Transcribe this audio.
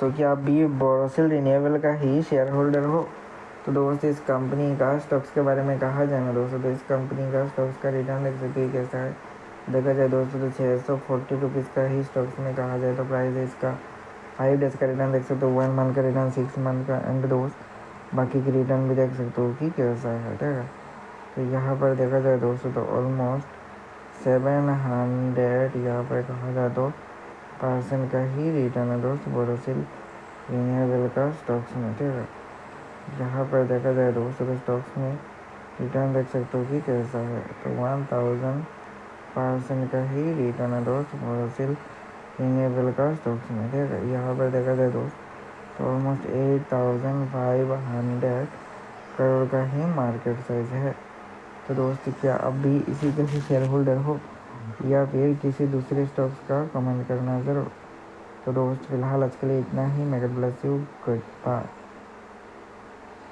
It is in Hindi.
दोस्तों कि आप भी बोरोसिल रिन्यूएबल का ही शेयर होल्डर हो तो दोस्त इस कंपनी का स्टॉक्स के बारे में कहा जाए ना दोस्तों, तो इस कंपनी का स्टॉक्स का रिटर्न देख सकते हैं कैसा है। देखा जाए दोस्तों तो 640 रुपीज़ का ही स्टॉक्स में कहा जाए तो प्राइस है इसका। 5 डेज़ का रिटर्न देख सकते हो, 1 मंथ का रिटर्न, 6 मंथ का, एंड दोस्त बाकी की रिटर्न भी देख सकते हो कि कैसा है, ठीक है। तो यहाँ पर देखा जाए दोस्तों तो ऑलमोस्ट 700 यहाँ पर कहा जाए तो % का ही रिटर्न है दोस्त बोरोसिल रिन्यूएबल का स्टॉक्स में, ठीक है। यहाँ पर देखा जाए दोस्तों तो स्टॉक्स में रिटर्न देख सकते हो कि कैसा है। तो 1000% का ही रिटर्न है दोस्त बोरोसिल रिन्यूएबल का स्टॉक्स में, ठीक है। यहाँ पर देखा जाए दोस्त तो ऑलमोस्ट 8500 करोड़ का ही मार्केट साइज है। तो दोस्त क्या अब भी इसी के ही शेयर होल्डर हो या फिर किसी दूसरे स्टॉक्स का कमेंट करना ज़रूर। तो दोस्त फिलहाल आज के लिए इतना ही। May God bless you, good bye.